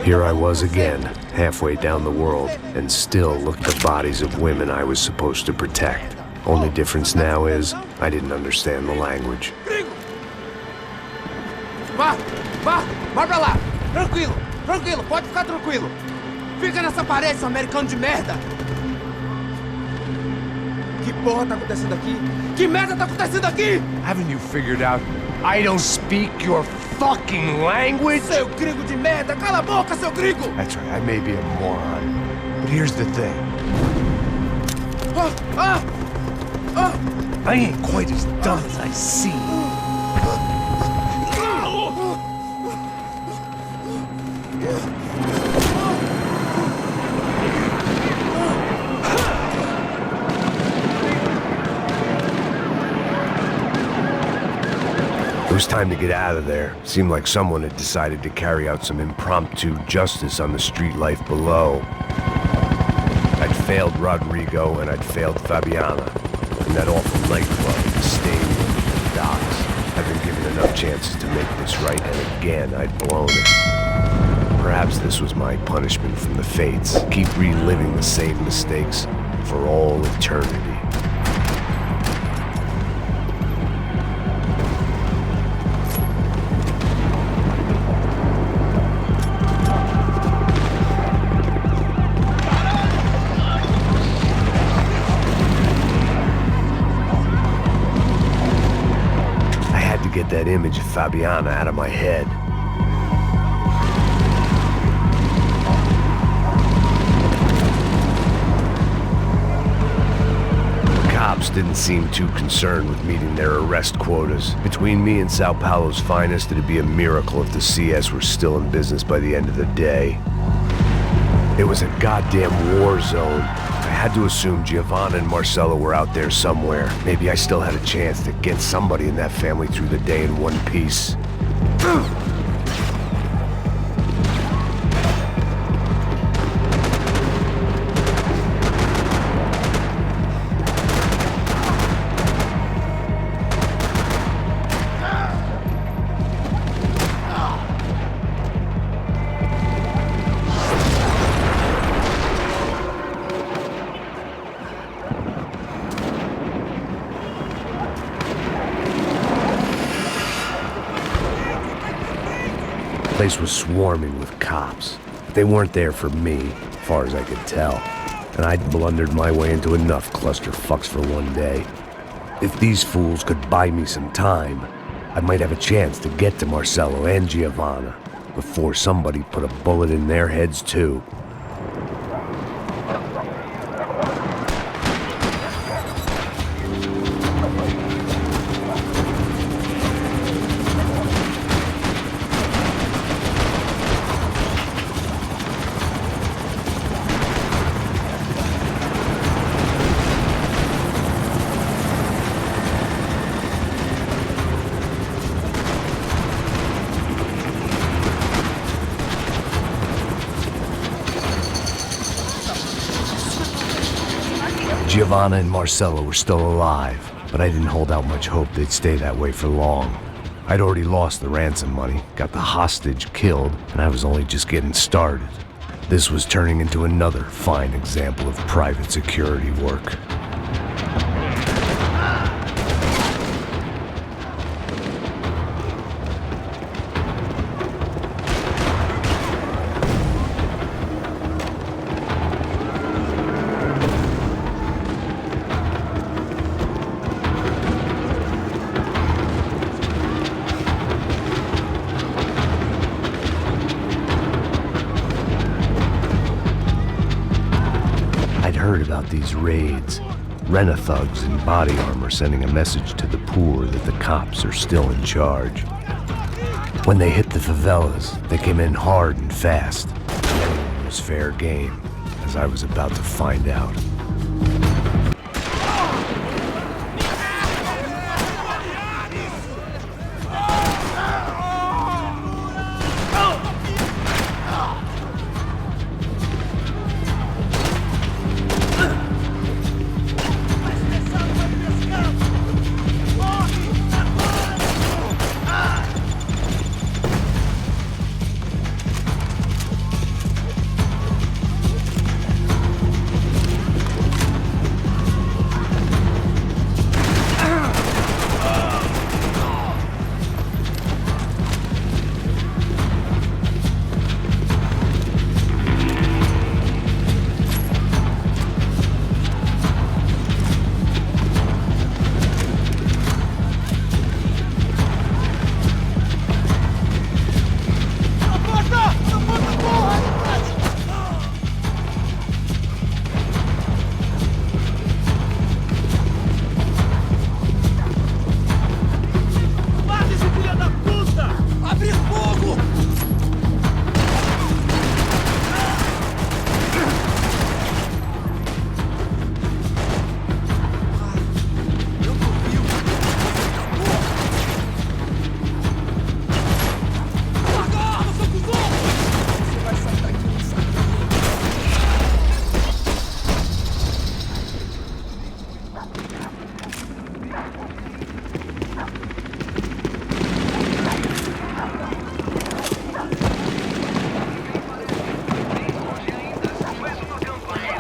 Here I was again, halfway down the world, and still looked at bodies of women I was supposed to protect. Only difference now is, I didn't understand the language. Vai pra lá! Tranquilo, pode ficar tranquilo! Fica nessa parede, seu americano de merda! Que porra tá acontecendo aqui? Que merda tá acontecendo aqui? Haven't you figured out I don't speak your fucking language? Seu gringo de merda! Cala a boca, seu gringo! That's right, I may be a moron, but here's the thing. I ain't quite as dumb as I seem. It was time to get out of there. Seemed like someone had decided to carry out some impromptu justice on the street life below. I'd failed Rodrigo and I'd failed Fabiana. In that awful nightclub, the stadium, the docks. I'd been given enough chances to make this right, and again I'd blown it. Perhaps this was my punishment from the fates. Keep reliving the same mistakes for all eternity. Get that image of Fabiana out of my head. The cops didn't seem too concerned with meeting their arrest quotas. Between me and Sao Paulo's finest, it'd be a miracle if the CS were still in business by the end of the day. It was a goddamn war zone. I had to assume Giovanna and Marcelo were out there somewhere. Maybe I still had a chance to get somebody in that family through the day in one piece. The place was swarming with cops. They weren't there for me, as far as I could tell. And I'd blundered my way into enough clusterfucks for one day. If these fools could buy me some time, I might have a chance to get to Marcelo and Giovanna before somebody put a bullet in their heads too. Giovanna and Marcelo were still alive, but I didn't hold out much hope they'd stay that way for long. I'd already lost the ransom money, got the hostage killed, and I was only just getting started. This was turning into another fine example of private security work. Heard about these raids. Rena-thugs in body armor sending a message to the poor that the cops are still in charge. When they hit the favelas, they came in hard and fast. It was fair game, as I was about to find out.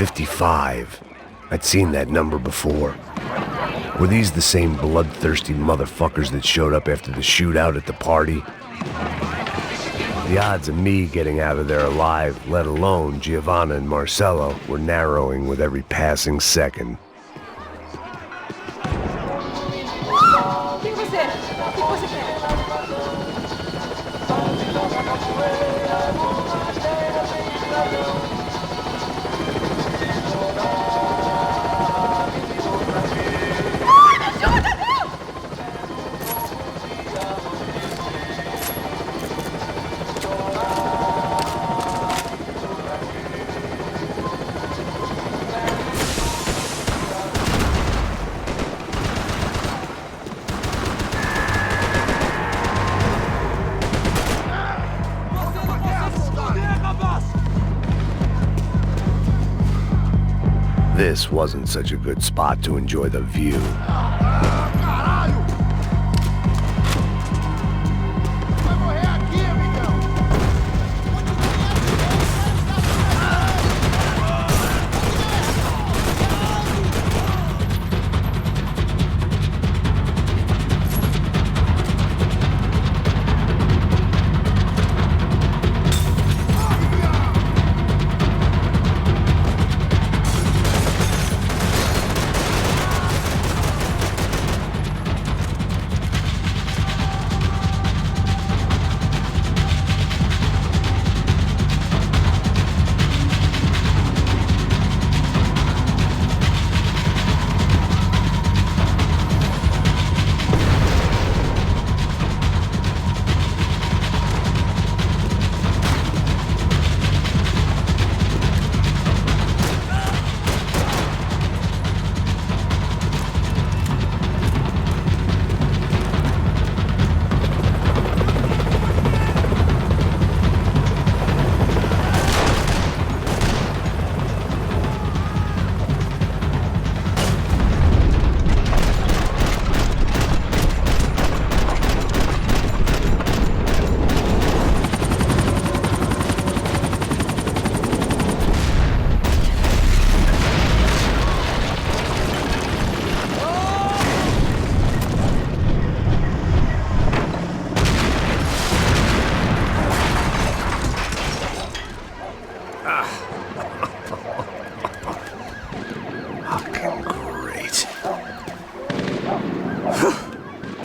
55. I'd seen that number before. Were these the same bloodthirsty motherfuckers that showed up after the shootout at the party? The odds of me getting out of there alive, let alone Giovanna and Marcello, were narrowing with every passing second. This wasn't such a good spot to enjoy the view.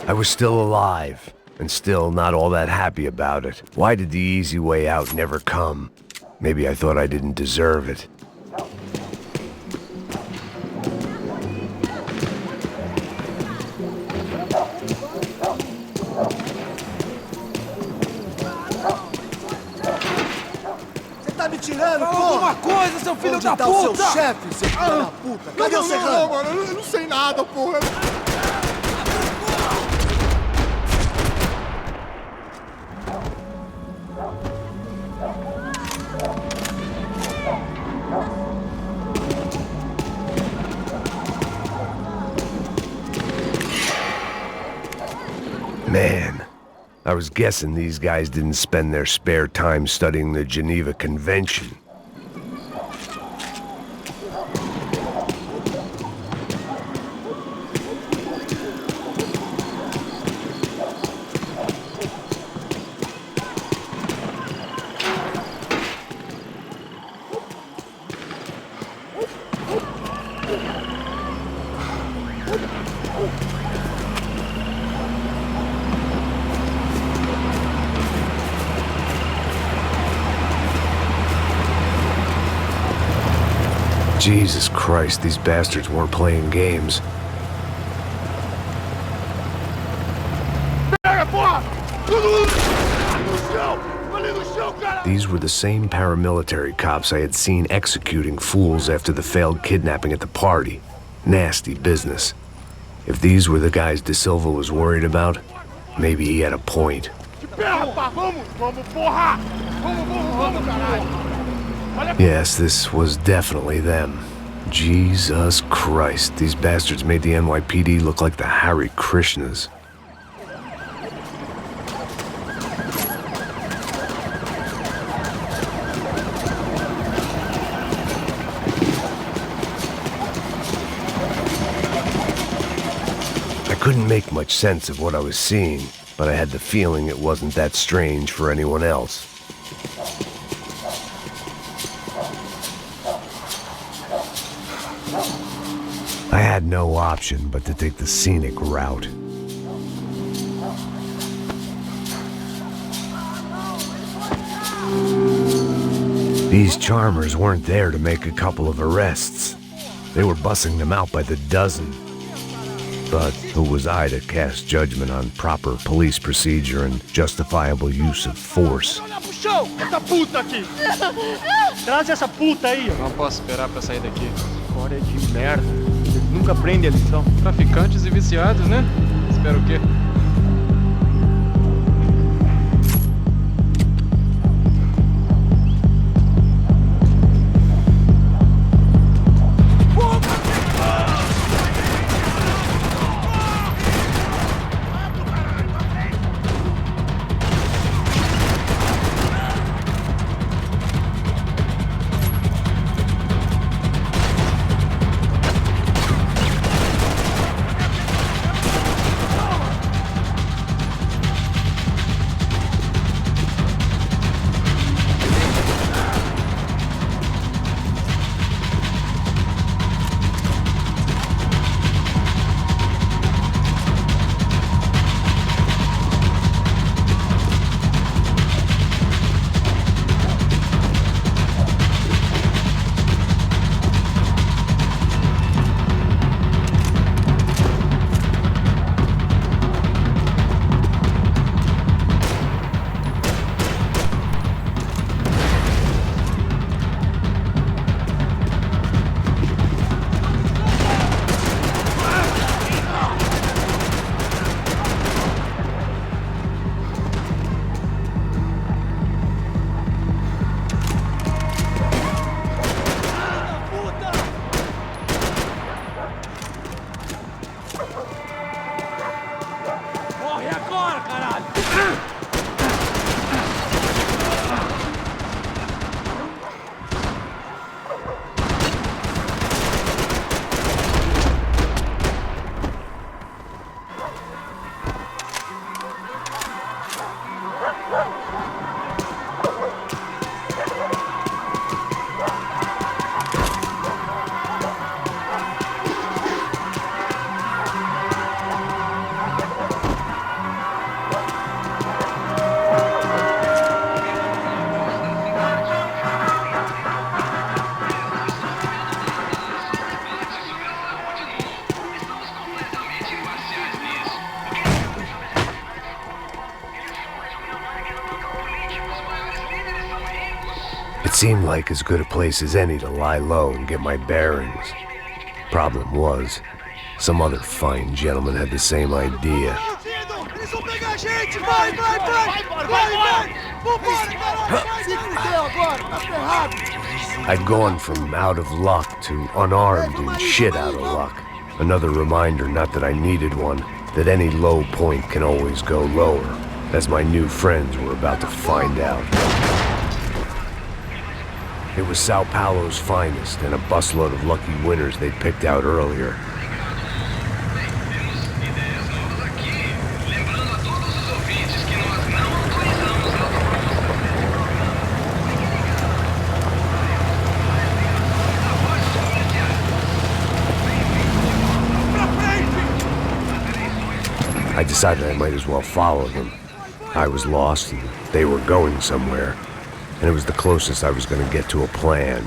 I was still alive, and still not all that happy about it. Why did the easy way out never come? Maybe I thought I didn't deserve it. Você tá me tirando, Fala porra? alguma coisa, seu filho Onde da tá o seu puta! chefe, seu filho da puta? Cadê o Serrano? Não, mano, eu não sei nada, porra. Man, I was guessing these guys didn't spend their spare time studying the Geneva Convention. Jesus Christ, these bastards weren't playing games. These were the same paramilitary cops I had seen executing fools after the failed kidnapping at the party. Nasty business. If these were the guys De Silva was worried about, maybe he had a point. Yes, this was definitely them. Jesus Christ, these bastards made the NYPD look like the Hare Krishnas. couldn't make much sense of what I was seeing, but I had the feeling it wasn't that strange for anyone else. I had no option but to take the scenic route. These charmers weren't there to make a couple of arrests. They were bussing them out by the dozen. But who was I to cast judgment on proper police procedure and justifiable use of force? Essa puta aqui! Traz essa puta aí! Não posso esperar pra sair daqui. História de merda. Eles nunca aprendem a lição. Traficantes e viciados, né? Espero o quê? It seemed like as good a place as any to lie low and get my bearings. Problem was, some other fine gentleman had the same idea. Eles vão pegar a gente! Vai! Vambora, caralho! Se fudeu agora, tá ferrado! I'd gone from out of luck to unarmed and shit out of luck. Another reminder, not that I needed one, that any low point can always go lower, as my new friends were about to find out. It was Sao Paulo's finest and a busload of lucky winners they'd picked out earlier. I decided I might as well follow them. I was lost and they were going somewhere, and it was the closest I was going to get to a plan.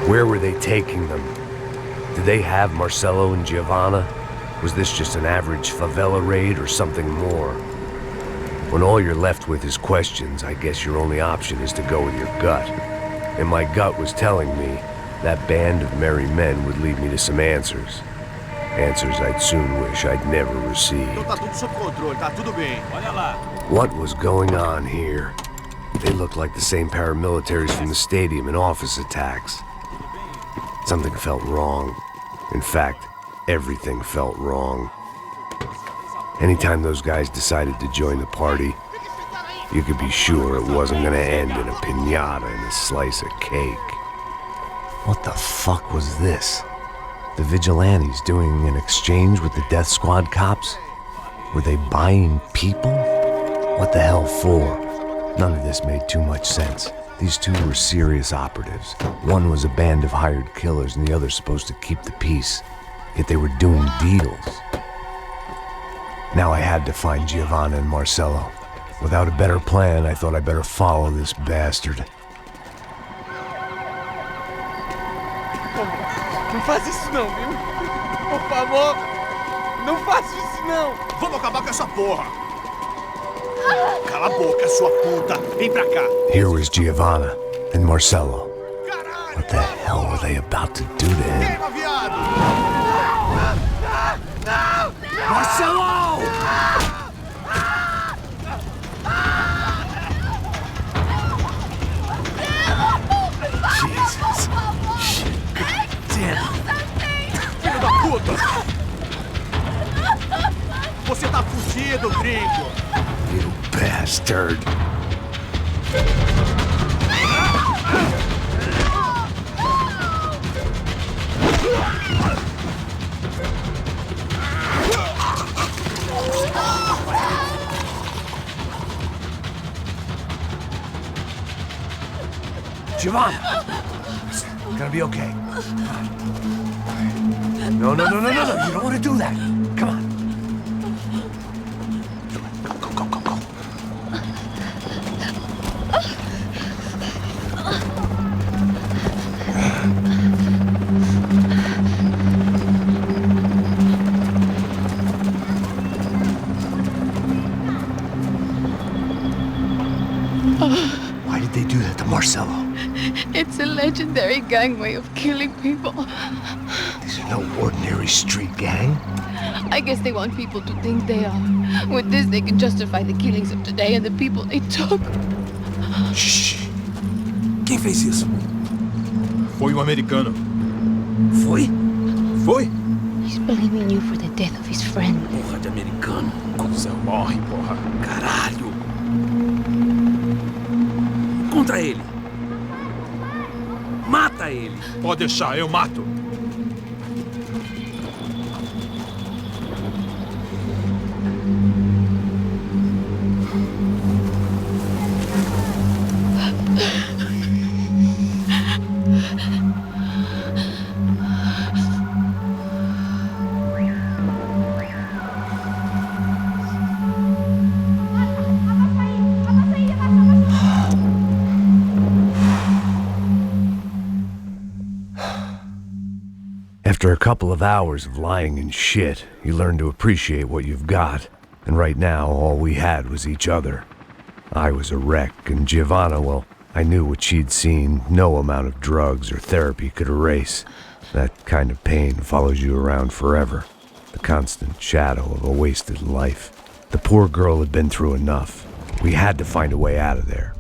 Where were they taking them? Did they have Marcelo and Giovanna? Was this just an average favela raid or something more? When all you're left with is questions, I guess your only option is to go with your gut. And my gut was telling me that band of merry men would lead me to some answers. Answers I'd soon wish I'd never received. Então tá tudo sob controle, tá tudo bem. Olha lá. What was going on here? They looked like the same paramilitaries from the stadium in office attacks. Something felt wrong. In fact, everything felt wrong. Anytime those guys decided to join the party, you could be sure it wasn't going to end in a piñata and a slice of cake. What the fuck was this? The vigilantes doing an exchange with the death squad cops? Were they buying people? What the hell for? None of this made too much sense. These two were serious operatives. One was a band of hired killers and the other supposed to keep the peace. Yet they were doing deals. Now I had to find Giovanna and Marcello. Without a better plan, I thought I better follow this bastard. Não faz isso não, viu? Por favor, não faça isso não. Vamos acabar com essa porra! Cala a boca, sua puta! Vem pra cá! Here was Giovanna and Marcello. What the hell were they about to do to him? Queima, viado! Marcello! Jesus. Shit. Damn. Filho da puta! Você tá fudido, gringo! You bastard. Giovanna! It's gonna be okay. No. You don't want to do that. Come on. Go. Why did they do that to Marcello? It's a legendary gang way of killing people. These are no ordinary street gang. I guess they want people to think they are. With this, they can justify the killings of today and the people they took. Shh. Quem fez isso? Foi um americano. Foi? Foi? He's blaming you for the death of his friend. Porra de americano. Cusão, morre, porra. Caralho. Contra ele. Mata ele. Pode deixar, eu mato. After a couple of hours of lying in shit, you learn to appreciate what you've got. And right now, all we had was each other. I was a wreck, and Giovanna, well, I knew what she'd seen no amount of drugs or therapy could erase. That kind of pain follows you around forever. The constant shadow of a wasted life. The poor girl had been through enough. We had to find a way out of there.